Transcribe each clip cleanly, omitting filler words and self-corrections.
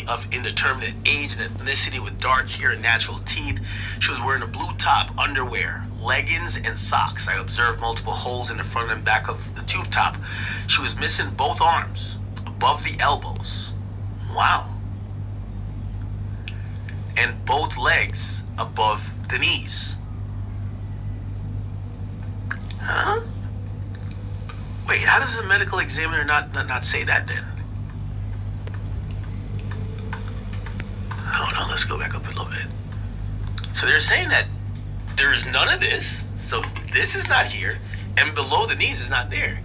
of indeterminate age and ethnicity with dark hair and natural teeth. She was wearing a blue top, underwear, leggings, and socks. I observed multiple holes in the front and back of the tube top. She was missing both arms, above the elbows. Wow. And both legs above the knees. Huh? Wait, how does the medical examiner not say that then? Hold on, let's go back up a little bit. So they're saying that there's none of this. So this is not here. And below the knees is not there.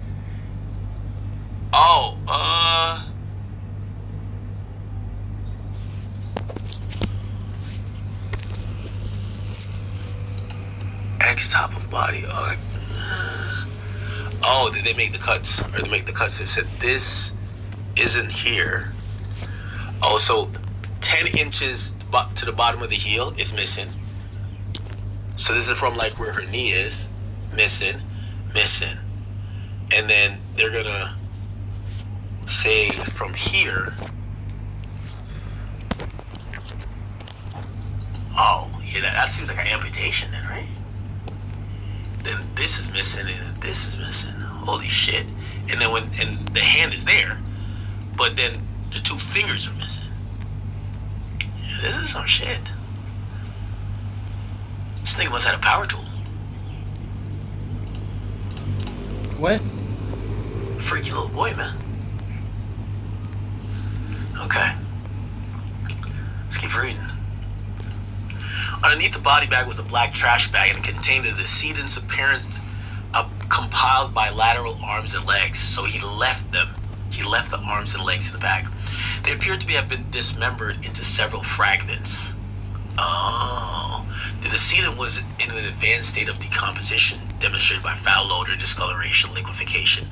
Oh, X top of body. Oh, did they make the cuts? Or they make the cuts? They said this isn't here. Oh, so 10 inches to the bottom of the heel is missing. So this is from like where her knee is. Missing. And then they're gonna say from here. Oh, yeah, that seems like an amputation then, right? Then this is missing and this is missing. Holy shit. And then and the hand is there, but then the two fingers are missing. Yeah, this is some shit. This nigga must have had a power tool. What? Freaky little boy, man. Okay. Let's keep reading. Underneath the body bag was a black trash bag and contained the decedent's appearance compiled by lateral arms and legs. So he left them. He left the arms and legs in the bag. They appeared to have been dismembered into several fragments. Oh. The decedent was in an advanced state of decomposition, demonstrated by foul odor, discoloration, liquefaction,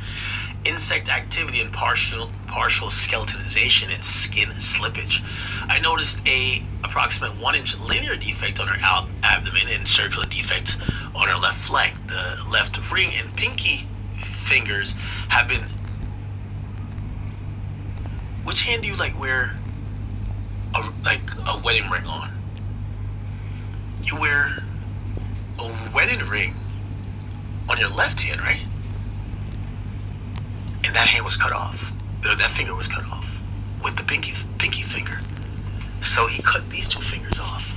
insect activity, and partial skeletonization and skin slippage. I noticed a approximate 1-inch linear defect on her abdomen and circular defects on her left flank. The left ring and pinky fingers have been... Which hand do you wear a wedding ring on? You wear a wedding ring on your left hand, right? And that hand was cut off. That finger was cut off with the pinky finger. So he cut these two fingers off.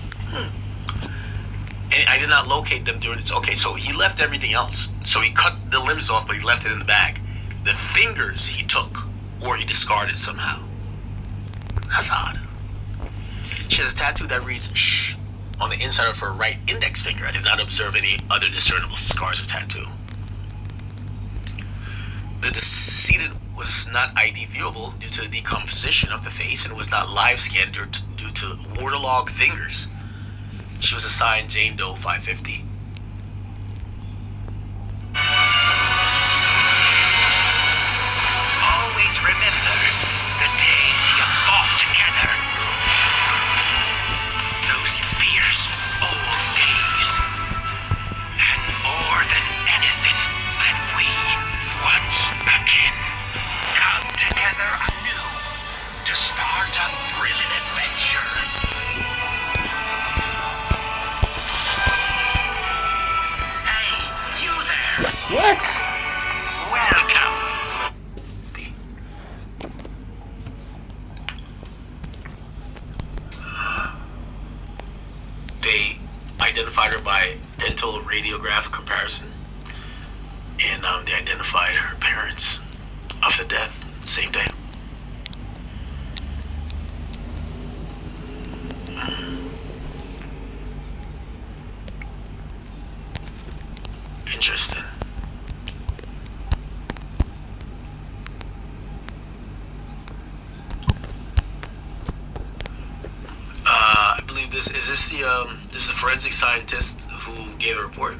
And I did not locate them during this. Okay, so he left everything else. So he cut the limbs off, but he left it in the bag. The fingers he took, or he discarded somehow. That's odd. She has a tattoo that reads "shh" on the inside of her right index finger. I did not observe any other discernible scars or tattoo. The decedent was not ID viewable due to the decomposition of the face and was not live scanned due to waterlogged fingers. She was assigned Jane Doe 550. Always remember the days you fought together. Those fierce old days. And more than anything, that we, once again, come together anew to start a thrilling adventure. Hey, you there! What? Welcome. They identified her by dental radiograph comparison, and they identified her parents of the death same day. Interesting. I believe this is the forensic scientist who gave a report.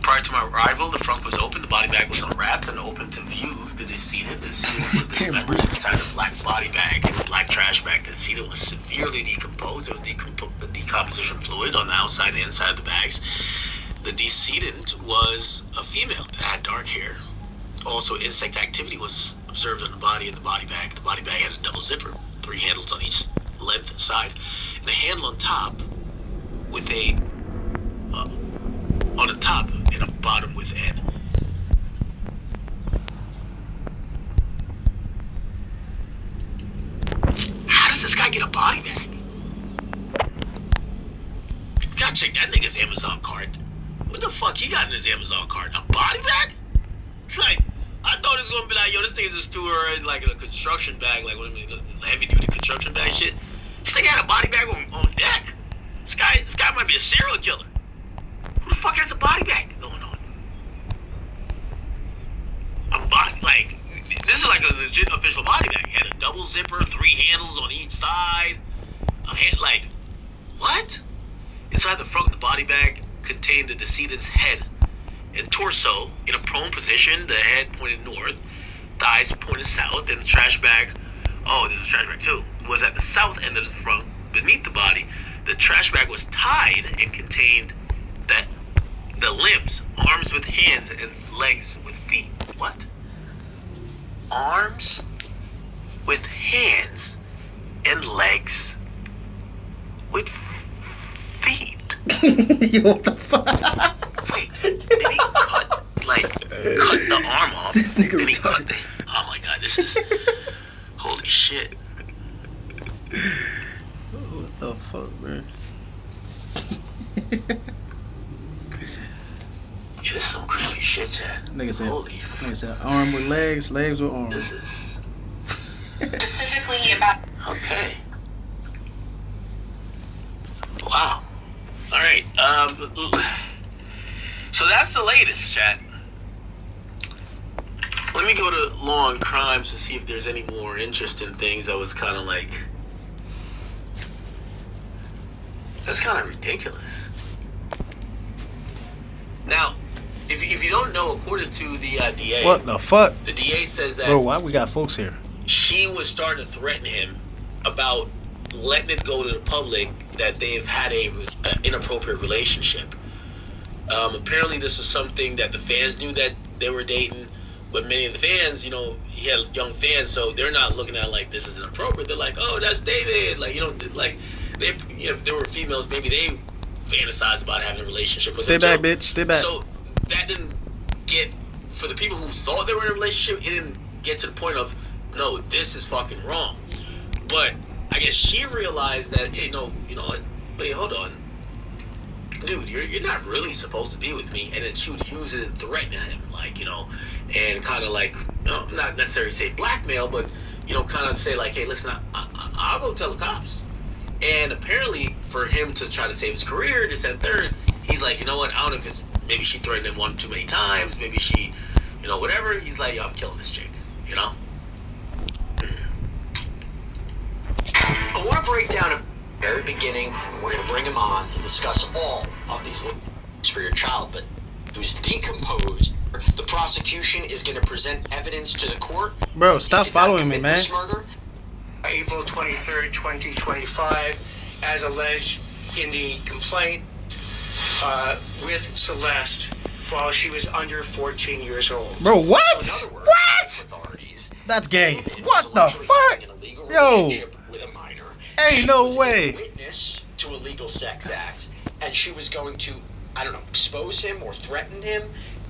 Prior to my arrival, the trunk was open, the body bag was unwrapped and open to view the decedent. The decedent was dismembered inside a black body bag and a black trash bag. The decedent was severely decomposed. There was decomposition fluid on the outside and the inside of the bags. The decedent was a female that had dark hair. Also, insect activity was observed on the body and the body bag. The body bag had a double zipper. 3 handles on each length and side, and a handle on top with a on the top and a bottom with N. How does this guy get a body bag? Gotta check that nigga's Amazon cart. What the fuck he got in his Amazon cart? A body bag? Like, I thought it was gonna be like, yo, this thing just threw her in like a construction bag, like what I mean, heavy duty construction bag shit. This thing had a body bag on deck. This guy might be a serial killer. Who the fuck has a body bag going on? A body, like, this is like a legit official body bag. It had a double zipper, 3 handles on each side. Like, what? Inside the front of the body bag contained the decedent's head and torso in a prone position, the head pointed north, thighs pointed south, and the trash bag, oh, there's a trash bag too, was at the south end of the front beneath the body. The trash bag was tied and contained the limbs, arms with hands and legs with feet. What? Arms with hands and legs with feet. Yo, what the fuck? Wait, did he cut the arm off? This nigga Then he cut retarded. the, oh my god, this is, holy shit. What the fuck, man? Yeah, this is some crazy shit, Chad. Nigga said, Holy nigga said arm with legs, legs with arms. This is, Specifically about. okay. Wow. Alright, so that's the latest, chat. Let me go to Law and Crimes to see if there's any more interesting things. I was kind of like, that's kind of ridiculous. Now, if you don't know, according to the DA, What the fuck? the DA says that Bro, why we got folks here? she was starting to threaten him about letting it go to the public that they've had a inappropriate relationship. Apparently, this was something that the fans knew that they were dating, but many of the fans, you know, he had young fans, so they're not looking at it like this is inappropriate. They're like, oh, that's David. Like, you know, like they, if there were females, maybe they fantasize about having a relationship with Stay him back, too. bitch. Stay back. So that didn't get, for the people who thought they were in a relationship, it didn't get to the point of, no, this is fucking wrong. But I guess she realized that, hey, no, you know what? Wait, hold on. Dude, you're not really supposed to be with me. And then she would use it and threaten him, like, you know, and kind of like, you know, not necessarily say blackmail, but, you know, kind of say like, hey, listen, I'll go tell the cops. And apparently for him to try to save his career, this and third, he's like, you know what? I don't know if it's, maybe she threatened him one too many times. Maybe she, you know, whatever. He's like, yo, I'm killing this chick, you know? I want to break down at the very beginning, and we're going to bring him on to discuss all of these things for your child, but who's decomposed. The prosecution is going to present evidence to the court. Bro, stop He did not following me, commit man. this murder. April 23rd, 2025, as alleged in the complaint with Celeste while she was under 14 years old. Bro, what? So in other words, What? authorities, That's gay. David What was the allegedly having fuck? an illegal Yo. relationship with a minor. Ain't She no was way. a witness to illegal sex acts, and she was going to, I don't know, expose him or threaten him,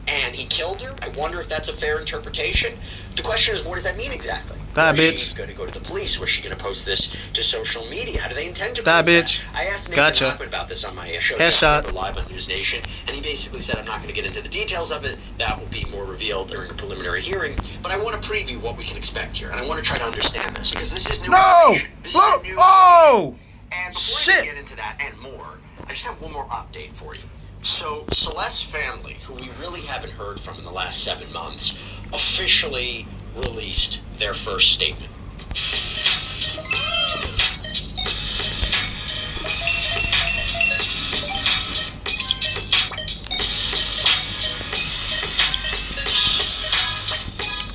and he killed her. I wonder if that's a fair interpretation. The question is, what does that mean exactly? Die, Was bitch. she going to go to the police? Was she going to post this to social media? How do they intend to Die, prove that? bitch. I asked Nathan Gotcha. Lockwood about this on my show, Headshot. Just live on News Nation, and he basically said, I'm not going to get into the details of it. That will be more revealed during a preliminary hearing. But I want to preview what we can expect here, and I want to try to understand this, because this is new No! information. This is Bro, new oh! and before I Shit. even get into that and more, I just have one more update for you. So, Celeste's family, who we really haven't heard from in the last 7 months, officially released their first statement.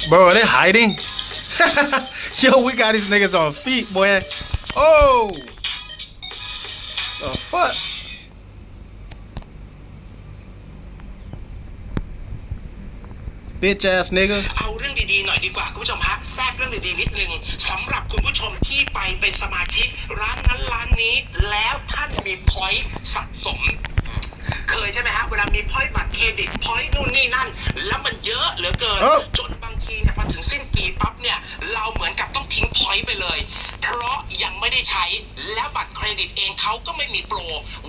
Bro, are they hiding? Yo, we got these niggas on feet, boy. Oh! The fuck? bitch ass nigga. เอาเรื่องดีๆหน่อยดีกว่าคุณผู้ชมฮะแทรกเรื่องดีๆนิดนึงสำหรับคุณผู้ชมที่ไปเป็นสมาชิกร้านนั้นร้านนี้แล้วท่านมีพอยต์สะสม เคยใช่ไหมฮะเวลามีพอยต์บัตรเครดิตพอยต์นู่นนี่นั่นแล้วมันเยอะเหลือเกินจนบางทีเนี่ยพอถึงสิ้นปีปั๊บเนี่ยเราเหมือนกับต้องทิ้งพอยต์ไปเลยเพราะยังไม่ได้ใช้แล้วบัตรเครดิตเองเขาก็ไม่มีโปร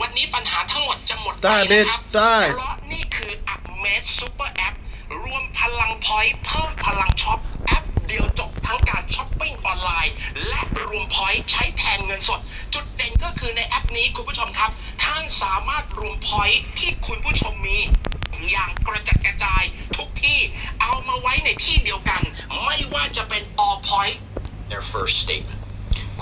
วันนี้ปัญหาทั้งหมดจะหมดไปนะครับเพราะนี่คือ Amazed Super App รวมพลังพอยต์เพิ่มพลังช็อปแอปเดียวจบทั้งการช้อปปิ้งออนไลน์และรวมพอยต์ใช้แทนเงินสดจุดเด่นก็คือในแอปนี้คุณผู้ชมครับท่านสามารถรวมพอยต์ที่คุณผู้ชมมีอย่างกระจัดกระจายทุกที่เอามาไว้ในที่เดียวกันไม่ว่าจะเป็น all point Their first statement.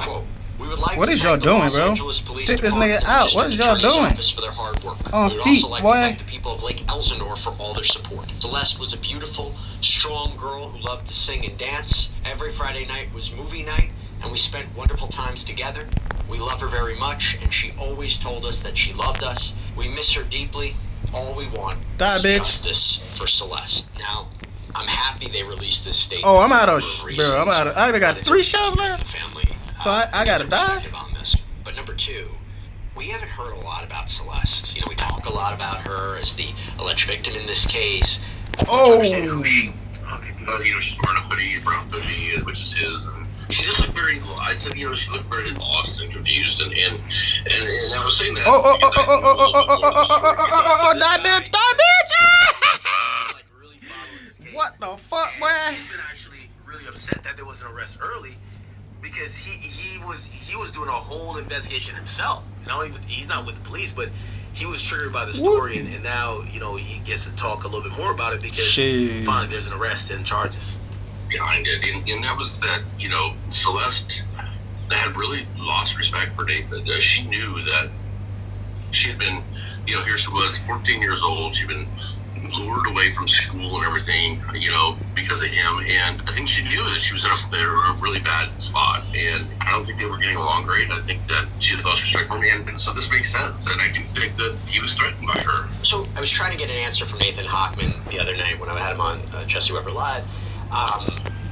Quote, we would like What to is thank y'all the doing, Los bro? Angeles Police Take this Department nigga and out. What District is y'all Attorney's doing? Office for their hard work. On We would feet, also like boy. to thank the people of Lake Elsinore for all their support. Celeste was a beautiful, strong girl who loved to sing and dance. Every Friday night was movie night, and we spent wonderful times together. We love her very much, and she always told us that she loved us. We miss her deeply. All we want Die, is bitch. justice for Celeste. Now, I'm happy they released this statement. Oh, I'm for out of a number bro. I'm reasons, out of. I got but it's 3 important shows to left. the family, So I gotta their die? perspective on this. But number two, we haven't heard a lot about Celeste. You know, we talk a lot about her as the alleged victim in this case. Oh. To understand who she you know, she's wearing a hoodie, a brown hoodie, which is his, and she just looked very. I said, you know, she looked very lost and confused, and I was saying that. Die, bitch, die, bitch. Like really following this case. What the fuck, boy? He's been actually really upset that there was an arrest early because he was doing a whole investigation himself. You know, he's not with the police, but he was triggered by the story, and now you know he gets to talk a little bit more about it because finally there's an arrest and charges behind it, and that was that. You know, Celeste had really lost respect for David. She knew that she had been, you know, here she was, 14 years old. She'd been lured away from school and everything, you know, because of him. And I think she knew that she was in a really bad spot. And I don't think they were getting along great. I think that she had lost respect for me. And so this makes sense. And I do think that he was threatened by her. So I was trying to get an answer from Nathan Hochman the other night when I had him on Jesse Weber Live.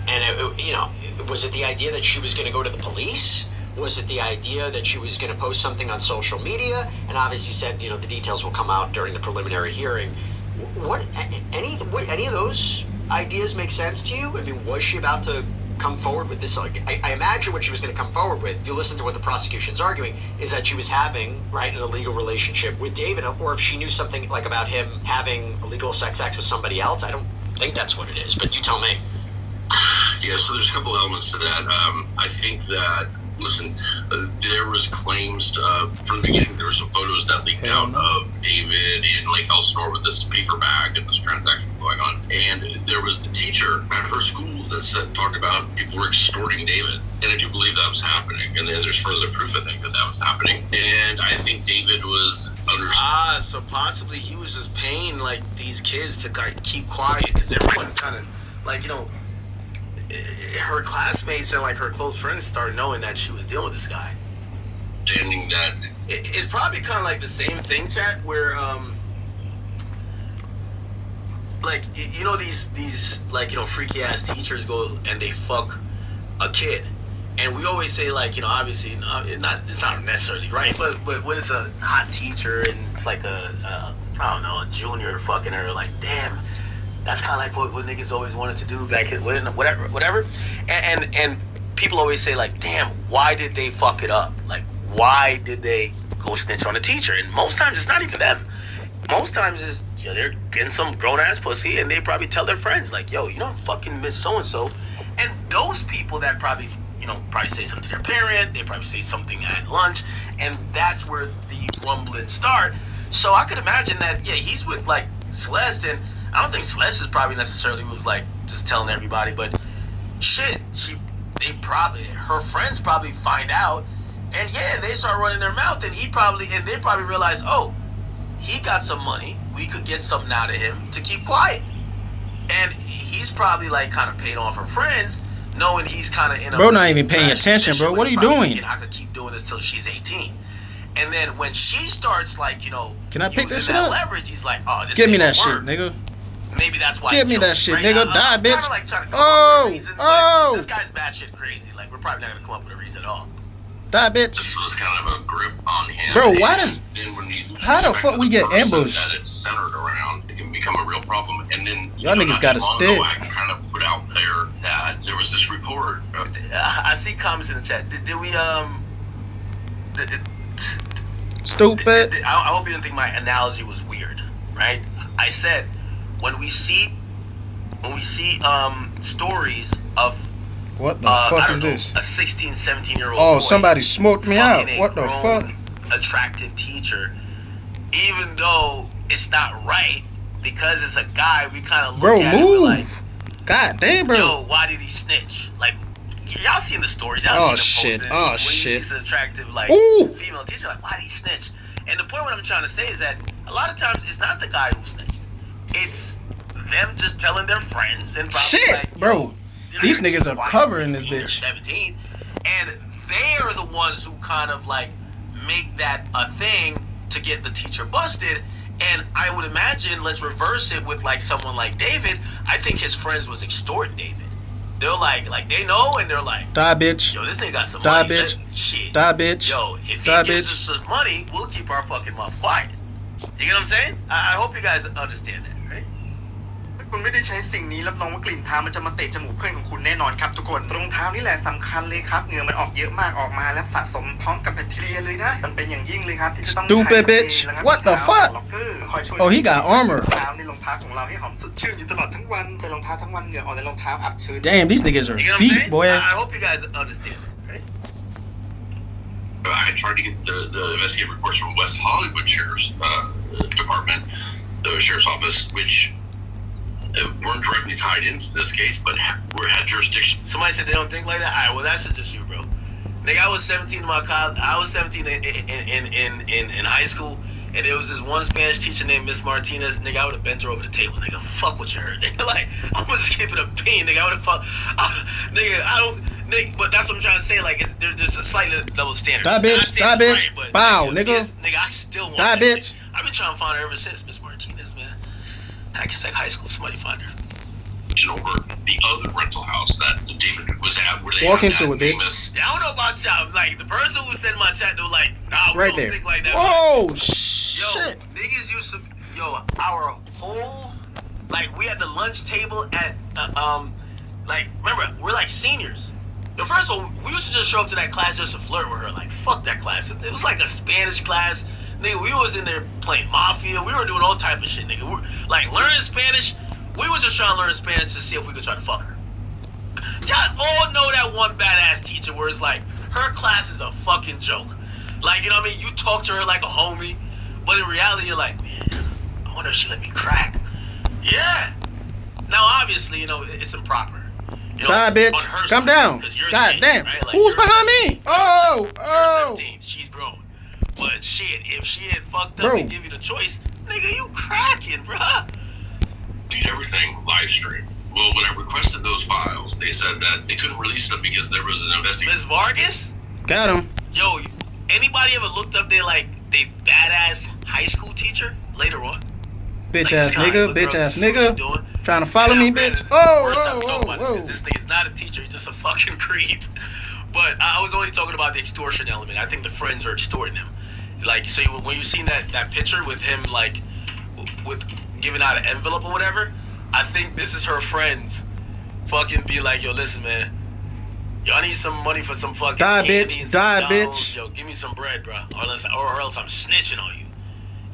And, you know, was it the idea that she was going to go to the police? Was it the idea that she was going to post something on social media? And obviously said, you know, the details will come out during the preliminary hearing. Any of those ideas make sense to you? I mean, was she about to come forward with this? I imagine what she was going to come forward with, if you listen to what the prosecution's arguing, is that she was having, right, an illegal relationship with David, or if she knew something like about him having illegal sex acts with somebody else. I don't think that's what it is, but you tell me. Yeah, so there's a couple elements to that. I think that, listen, there was claims from the beginning. There were some photos that leaked out of David in Lake Elsinore with this paper bag and this transaction going on. And there was the teacher at her school that talked about people were extorting David. And I do believe that was happening. And then there's further proof, I think, that was happening. And I think David was under... so possibly he was just paying like these kids to like keep quiet because everyone kind of like, you know, her classmates and like her close friends started knowing that she was dealing with this guy. Understanding that It's probably kind of like the same thing, chat, where like you know these like, you know, freaky ass teachers go and they fuck a kid, and we always say like, you know, obviously it's not necessarily right, but when it's a hot teacher and it's like a I don't know, a junior fucking her, like damn. That's kind of like what niggas always wanted to do back in whatever. And people always say like, damn, why did they fuck it up? Like, why did they go snitch on a teacher? And most times it's not even them. Most times it's, you know, they're getting some grown ass pussy and they probably tell their friends like, yo, you don't fucking miss so and so. And those people that probably, you know, probably say something to their parent, they probably say something at lunch, and that's where the rumblings start. So I could imagine that, yeah, he's with like Celeste, and I don't think Celeste is probably necessarily was like just telling everybody, but shit, her friends probably find out, and yeah, they start running their mouth, and they probably realize, oh, he got some money, we could get something out of him to keep quiet, and he's probably like kind of paid off her friends, knowing he's kind of in a bro not even paying attention, bro. What are you doing? I could keep doing this till she's 18. And then when she starts like, you know, can I pick this shit that up? leverage, he's like, oh, this give me ain't that gonna shit, work. nigga. maybe that's why. Give me that shit, nigga. Die, I'm bitch. kinda, like, trying to come up with a reason, Oh. but this guy's batshit crazy. Like, we're probably not gonna come up with a reason at all. Die, bitch. This was kind of a grip on him. Bro, why And does- then when you lose how the respect fuck to we get person ambushed? That it's centered around, it can become a real problem. And then Y'all niggas not gotta too long spit. ago, I kind of put out there that there was this report. I see comments in the chat. Did we Stupid. I hope you didn't think my analogy was weird, right? I said when we see stories of What the I fuck don't is know, this? a 16, 17-year-old Oh, boy somebody smoked me out. fucking a What the grown, fuck? attractive teacher, even though it's not right because it's a guy, we kind of look Bro, at it we're like, move. God damn, bro. yo, why did he snitch? Like, y'all seen the stories? Y'all Oh, seen shit. them posting. Oh, when you shit. see an attractive, like, Ooh. female teacher, like, why did he snitch? And the point what I'm trying to say is that a lot of times it's not the guy who snitched. It's them just telling their friends and probably Shit, like, bro. yo, These niggas are why covering this 16 or bitch. 17, and they are the ones who kind of like make that a thing to get the teacher busted. And I would imagine, let's reverse it with like someone like David. I think his friends was extorting David. They're like they know, and they're like, Die, bitch. yo, this nigga got some Die, money. bitch. Shit. Die, bitch. Yo, if Die, he gives bitch. us some money, we'll keep our fucking mouth quiet. You get what I'm saying? I hope you guys understand that, right? คุณไม่ได้ใช้สิ่งนี้รับรองว่ากลิ่นเท้ามันจะมาเตะจมูกเพื่อนของคุณแน่นอนครับทุกคนรองเท้านี่แหละสำคัญเลยครับเหงื่อมันออกเยอะมากออกมาแล้วสะสมพร้อมกับแบคทีเรียเลยนะมันเป็นอย่างยิ่งเลยครับที่จะต้องใช้ Stupid bitch. What the fuck? ล็อกเกอร์คอยช่วย Oh, he got armor. เท้าในรองเท้าของเราให้หอมสดชื่นอยู่ตลอดทั้งวันใส่รองเท้าทั้งวันเหงื่อออกในรองเท้าอับชื้น Damn, these niggas are You get what I'm feet, saying? boy. I hope you guys understand that, right? I tried to get the investigative reports from West Hollywood Sheriff's Department, the Sheriff's Office, which weren't directly tied into this case, but had jurisdiction. Somebody said they don't think like that. All right, well that's just you, bro. Nigga, I was 17 in my college. I was 17 in high school, and there was this one Spanish teacher named Miss Martinez. Nigga, I would have bent her over the table. Nigga, fuck what you heard. Nigga, like I'm just keeping a bean. Nigga, I would have nigga, I don't. Nigga, but that's what I'm trying to say. Like, there's a slightly double standard. Die, bitch. Die, bitch. Bow, nigga. Nigga, I still want Die, that bitch. chick. I've been trying to find her ever since, Miss Martinez, man. I guess like high school, somebody find her. Over the other rental house that David was at, where they Walk had into that it, bitch. famous. Yeah, I don't know about y'all. Like the person who said in my chat, they were like, "Nah, we Right don't there. think like that." Whoa, Yo, shit. niggas used to, our whole, like, we had the lunch table at, like, remember, we're like seniors. The first one, we used to just show up to that class just to flirt with her. Like, fuck that class. It was like a Spanish class. Nigga, we was in there playing Mafia. We were doing all type of shit, nigga. We're, like, learning Spanish. We were just trying to learn Spanish to see if we could try to fuck her. Y'all all know that one badass teacher where it's like, her class is a fucking joke. Like, you know what I mean? You talk to her like a homie, but in reality, you're like, man, I wonder if she let me crack. Yeah. Now, obviously, it's improper. You know, Die, bitch. on her Come side, down. 'cause you're the God kid, damn. right? Like, Who's you're behind 17. me? Oh, You're oh. 17. She's grown. But shit, if she had fucked up Bro. and give you the choice, nigga, you cracking, bruh. Need everything live stream. Well, when I requested those files, they said that they couldn't release them because there was an investigation. Miss Vargas? Got him. Yo, anybody ever looked up their badass high school teacher later on? Bitch Like, ass just kinda nigga. look Bitch around, ass see what she nigga. doing. Trying to follow And me, I'm bitch. granted, Oh, worst time whoa, to talk about whoa, this, 'cause this thing is not a teacher, he's just a fucking creep. But I was only talking about the extortion element. I think the friends are extorting him. Like, so when you seen that picture with him, like, with giving out an envelope or whatever, I think this is her friends fucking be like, yo, listen, man, yo, I need some money for some fucking Die, candy bitch. and some Die, McDonald's. bitch. Yo, give me some bread, bro, or else I'm snitching on you.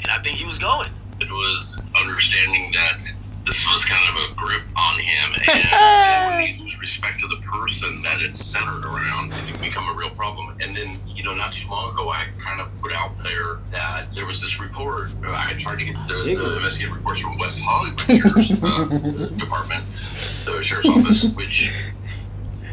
And I think he was going. It was understanding that this was kind of a grip on him, and when you lose respect to the person that it's centered around, it can become a real problem. And then, not too long ago, I kind of put out there that there was this report. I tried to get the investigative reports from West Hollywood Sheriff's Department, the Sheriff's Office, which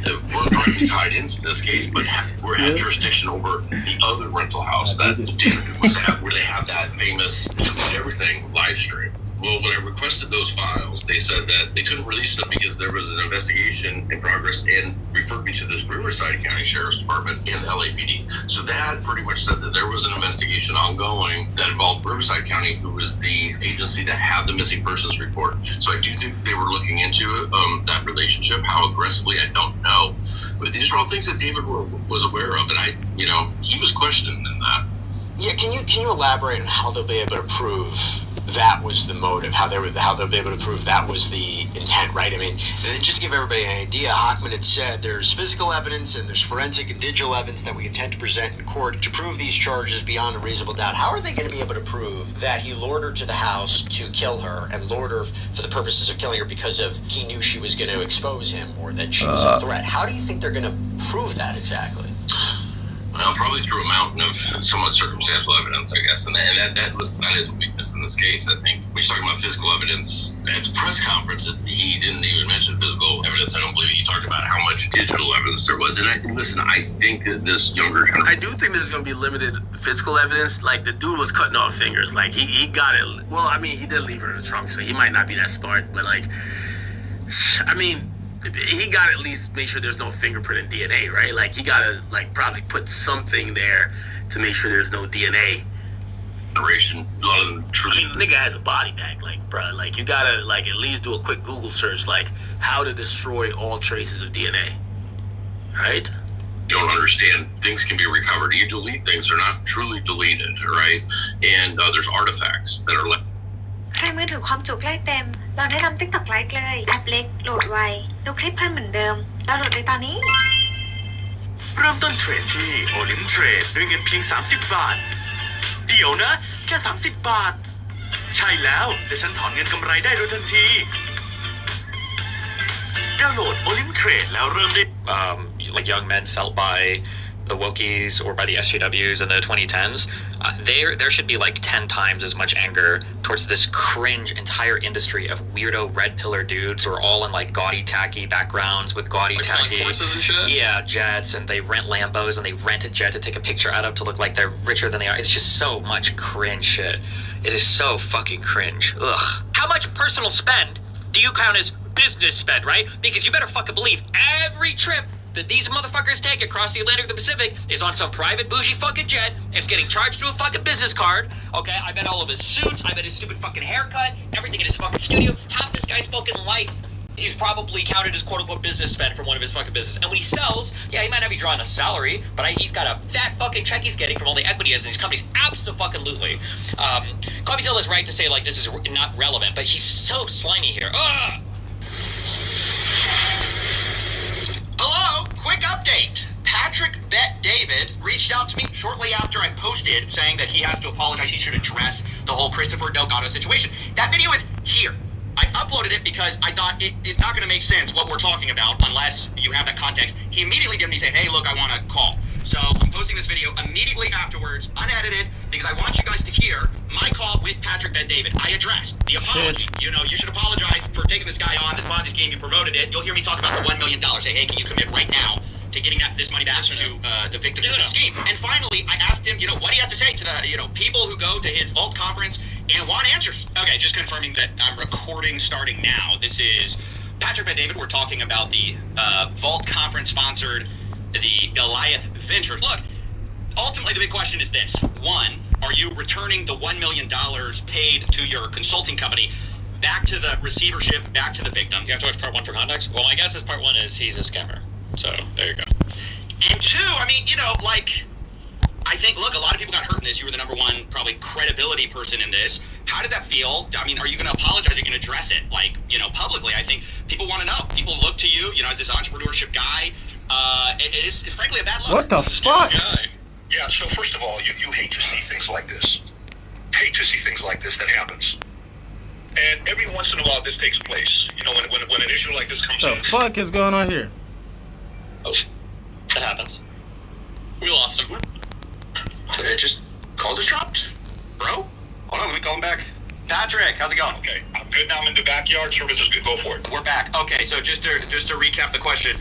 weren't directly tied into this case, but had jurisdiction over the other rental house that David was at, where they have that famous everything live stream. Well, when I requested those files, they said that they couldn't release them because there was an investigation in progress and referred me to this Riverside County Sheriff's Department and LAPD. So Dad pretty much said that there was an investigation ongoing that involved Riverside County, who was the agency that had the missing persons report. So I do think they were looking into that relationship. How aggressively, I don't know. But these are all things that David was aware of, and he was questioned in that. Yeah, can you elaborate on how they'll be able to prove that was the motive? How they'll be able to prove that was the intent, right? I mean, just to give everybody an idea, Hochman had said there's physical evidence and there's forensic and digital evidence that we intend to present in court to prove these charges beyond a reasonable doubt. How are they going to be able to prove that he lured her to the house to kill her and lured her for the purposes of killing her because he knew she was going to expose him or that she was a threat? How do you think they're going to prove that exactly? Well, probably through a mountain of somewhat circumstantial evidence, I guess, and that is a weakness in this case. I think when you're talking about physical evidence at the press conference, he didn't even mention physical evidence. I don't believe he talked about how much digital evidence there was. And I think that this younger generation, I do think there's going to be limited physical evidence. Like, the dude was cutting off fingers. Like, he got it. Well, I mean, he did leave her in the trunk, so he might not be that smart. But, like, I mean, he got to at least make sure there's no fingerprint and DNA, right? Like, he got to, like, probably put something there to make sure there's no DNA. A lot of them truly. I mean, nigga has a body bag, like, bro. Like, you got to, like, at least do a quick Google search, like, how to destroy all traces of DNA, right? You don't understand. Things can be recovered. You delete things, they're not truly deleted, right? And there's artifacts that are left. ใครมือถือความจุใกล้เต็มเราแนะนำ TikTok Lite เลยแอปเล็กโหลดไวดูคลิปเพิ่มเหมือนเดิมดาวน์โหลดเลยตอนนี้ เริ่มต้นเทรดที่โอลิมเทรดด้วยเงินเพียง30 บาทเดี๋ยวนะแค่30 บาทใช่แล้วแต่ฉันถอนเงินกำไรได้โดยทันทีดาวน์โหลดโอลิมเทรดแล้วเริ่มได้like young men felt by the wokies or by the SJWs in the 2010s, there should be like 10 times as much anger towards this cringe entire industry of weirdo red pillar dudes who are all in like gaudy tacky backgrounds with gaudy tacky horses and shit? Yeah, jets, and they rent Lambos and they rent a jet to take a picture out of to look like they're richer than they are. It's just so much cringe shit. It is so fucking cringe. Ugh. How much personal spend do you count as business spend, right? Because you better fucking believe every trip that these motherfuckers take across the Atlantic or the Pacific is on some private bougie fucking jet and it's getting charged through a fucking business card. Okay, I bet all of his suits, I bet his stupid fucking haircut, everything in his fucking studio, half this guy's fucking life is probably counted as quote-unquote business spend from one of his fucking business. And when he sells, yeah, he might not be drawing a salary, but he's got that fucking check he's getting from all the equity he has in these companies. Abso-fucking-lutely. Coffeezilla is right to say, like, this is not relevant, but he's so slimy here. Ugh! Hello, quick update. Patrick Bet David reached out to me shortly after I posted saying that he has to apologize. He should address the whole Christopher Delgado situation. That video is here. I uploaded it because I thought it is not going to make sense what we're talking about unless you have that context. He immediately did me say, hey, look, I want to call. So I'm posting this video immediately afterwards, unedited, because I want you guys to hear my call with Patrick Bet David. I addressed the apology. You know, you should apologize for taking this guy on, this Ponzi scheme, you promoted it. You'll hear me talk about the $1 million. Say, hey, can you commit right now to getting this money back to the victims of the scheme? And finally, I asked him, what he has to say to the, people who go to his Vault conference and want answers. Okay, just confirming that I'm recording starting now. This is Patrick Bet David. We're talking about the Vault conference sponsored the Goliath Ventures. Look, ultimately the big question is this. One, are you returning the $1 million paid to your consulting company back to the receivership, back to the victim? You have to watch part 1 for context? Well, my guess is part 1 is he's a scammer. So, there you go. And two, I mean, I think, look, a lot of people got hurt in this. You were the number one, probably, credibility person in this. How does that feel? I mean, are you going to apologize? Are you going to address it, publicly? I think people want to know. People look to you, as this entrepreneurship guy. It is, frankly, a bad look. What the fuck? Yeah, so first of all, you hate to see things like this. Hate to see things like this that happens. And every once in a while, this takes place. When an issue like this comes What the fuck is going on here? Oh, that happens. We lost him. Just call just dropped. Bro? Hold on, let me call him back. Patrick, how's it going? Okay, I'm good now. I'm in the backyard. Service is good. Go for it. We're back. Okay, so just to recap the question,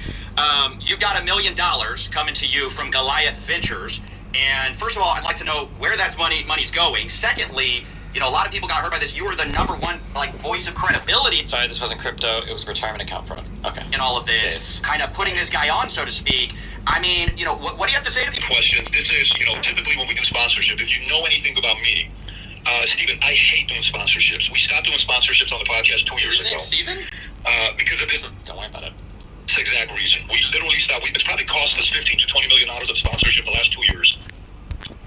you've got $1 million coming to you from Goliath Ventures, and first of all, I'd like to know where that money's going. Secondly, You know, a lot of people got hurt by this. You were the #1 like voice of credibility. Sorry, this wasn't crypto. It was retirement account fraud. Okay. In all of this, kind of putting this guy on, so to speak. I mean, you know, what do you have to say to people? Questions. This is, you know, typically when we do sponsorship, if you know anything about me, Steven, I hate doing sponsorships. We stopped doing sponsorships on the podcast 2 years ago. Steven? Because of this. Don't worry about it. This exact reason. We literally stopped. It's probably cost us $15 to $20 million of sponsorship the last 2 years.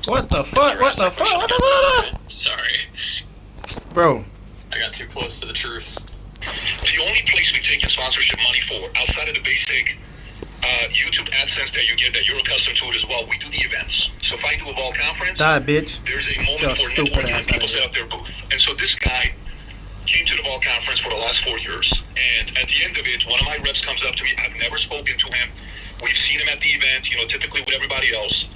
What the fuck? What the fuck? What the fuck? Sorry. Bro. I got too close to the truth. The only place we take your sponsorship money for, outside of the basic YouTube AdSense that you get, that you're accustomed to it as well, we do the events. So if I do a Vol conference, Die, bitch. there's a moment for networking and people set up their booth. And so this guy came to the Vol conference for the last 4 years. And at the end of it, one of my reps comes up to me. I've never spoken to him. We've seen him at the event, you know, typically with everybody else.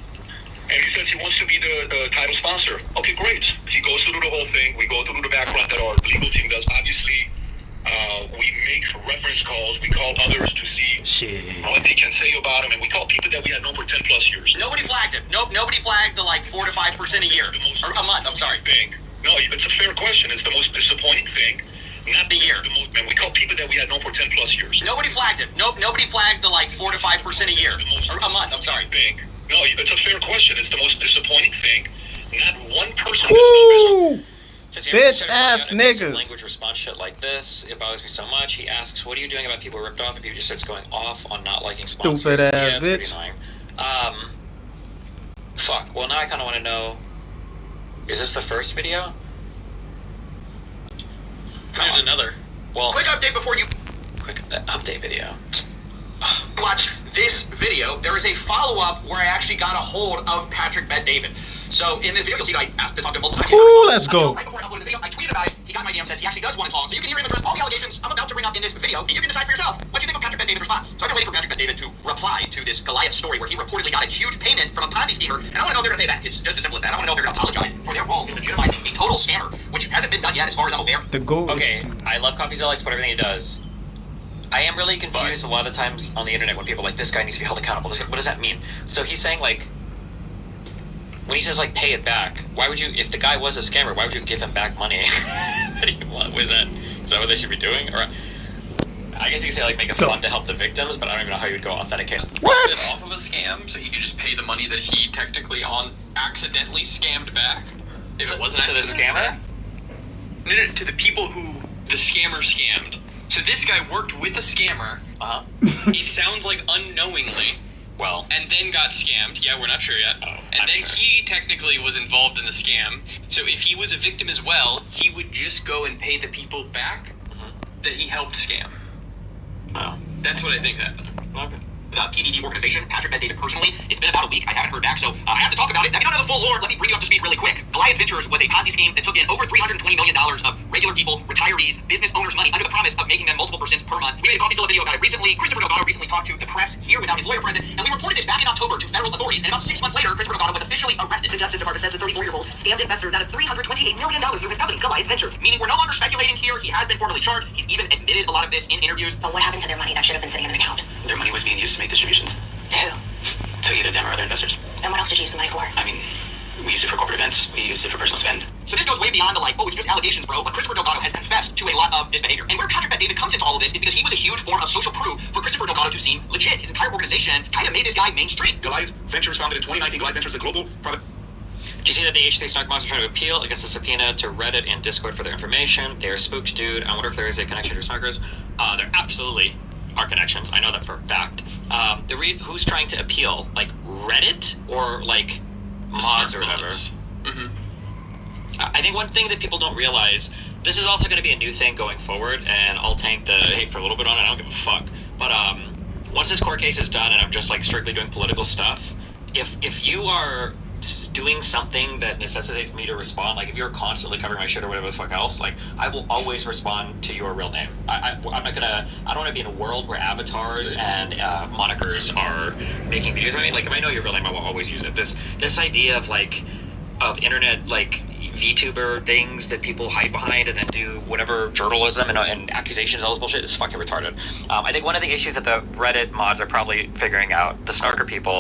And he says he wants to be the title sponsor. Okay, great. He goes through the whole thing. We go through the background that our legal team does. Obviously, we make reference calls. We call others to see what they can say about him. And we call people that we had known for 10 plus years. Nobody flagged him. Nope, nobody flagged the like 4 to 5% a year. Or a month, I'm sorry. No, it's a fair question. It's the most disappointing thing. Not the year. Man, we call people that we had known for 10 plus years. Nobody flagged him. Nope, nobody flagged the like 4 to 5% a year. Or a month, I'm sorry. No, it's a fair question. It's the most disappointing thing. Not one person. Woo! Just Bitch ass niggas. Language response shit like this, it bothers me so much. He asks, "What are you doing about people ripped off?" And people just starts going off on not liking sponsors. Stupid ass yeah, it's bitch. pretty annoying. Fuck. Well, now I kind of want to know: is this the first video? There's another. Well, Quick update before you quick update video. watch this video. There is a follow-up where I actually got a hold of Patrick Bet-David. So in this video, you'll see that I asked to talk to him multiple times. Ooh, let's go. Right before I uploaded the video, I tweeted about it. He got my DM, says he actually does want to talk. So you can hear him address all the allegations I'm about to bring up in this video, and you can decide for yourself what you think of Patrick Bet-David's response. So I've been waiting for Patrick Bet-David to reply to this Goliath story where he reportedly got a huge payment from a Ponzi schemer, and I want to know if they're going to pay back. It's just as simple as that. I want to know if they're going to apologize for their role in legitimizing a total scammer, which hasn't been done yet as far as I'm aware. The goal Okay, is I love CoffeeZilla. I support everything he does. I am really confused a lot of times on the internet when people are like, this guy needs to be held accountable. What does that mean? So he's saying, like, when he says, like, pay it back, why would you, if the guy was a scammer, why would you give him back money? Is that what they should be doing? Or I guess you could say, like, make a fund to help the victims, but I don't even know how you'd go authenticate. What? Off of a scam, so you could just pay the money that he technically accidentally scammed back. If it wasn't to the scammer? No, to the people who the scammer scammed. So this guy worked with a scammer. It sounds like unknowingly. Well, and then got scammed. Yeah, we're not sure yet. And then he technically was involved in the scam. So if he was a victim as well, he would just go and pay the people back that he helped scam. Oh. That's what I think's happening. Okay. The PDD organization, Patrick Bet-David personally. It's been about a week. I haven't heard back, so I have to talk about it. Now, if you don't know the full lore, let me bring you up to speed really quick. Goliath Ventures was a Ponzi scheme that took in over $320 million of regular people, retirees, business owners' money under the promise of making them multiple percents per month. We made a CoffeeZilla video about it recently. Christopher Delgado recently talked to the press here without his lawyer present, and we reported this back in October to federal authorities, and about 6 months later, Christopher Delgado was officially arrested. The Justice Department says the 34-year-old scammed investors out of $328 million through his company, Goliath Ventures. Meaning we're no longer speculating here. He has been formally charged. He's even admitted a lot of this in interviews. But what happened to their money that should have been sitting in an account? Their money was being used to make distributions. To who? To either them or other investors. And what else did you use the money for? I mean, we used it for corporate events. We used it for personal spend. So this goes way beyond the like, oh, it's just allegations, bro. But Christopher Delgado has confessed to a lot of this behavior. And where Patrick Bet-David comes into all of this is because he was a huge form of social proof for Christopher Delgado to seem legit. His entire organization kind of made this guy mainstream. Goliath Ventures, founded in 2019. Goliath Ventures, the global private. Do you see that the H3 Snark Box are trying to appeal against a subpoena to Reddit and Discord for their information? They are spooked, dude. I wonder if there is a connection to Snarkers. There absolutely are connections. I know that for a fact. Who's trying to appeal? Like Reddit or like mods or whatever? I think one thing that people don't realize, this is also going to be a new thing going forward, and I'll tank the hate for a little bit on it. I don't give a fuck. But once this court case is done and I'm just like strictly doing political stuff, if you are doing something that necessitates me to respond, like if you're constantly covering my shit or whatever the fuck else, like I will always respond to your real name. I don't want to be in a world where avatars and monikers are making videos. I mean, like if I know your real name, I will always use it. This idea of like of internet like VTuber things that people hide behind and then do whatever journalism and accusations, all this bullshit is fucking retarded. I think one of the issues that the Reddit mods are probably figuring out, the Snarker people,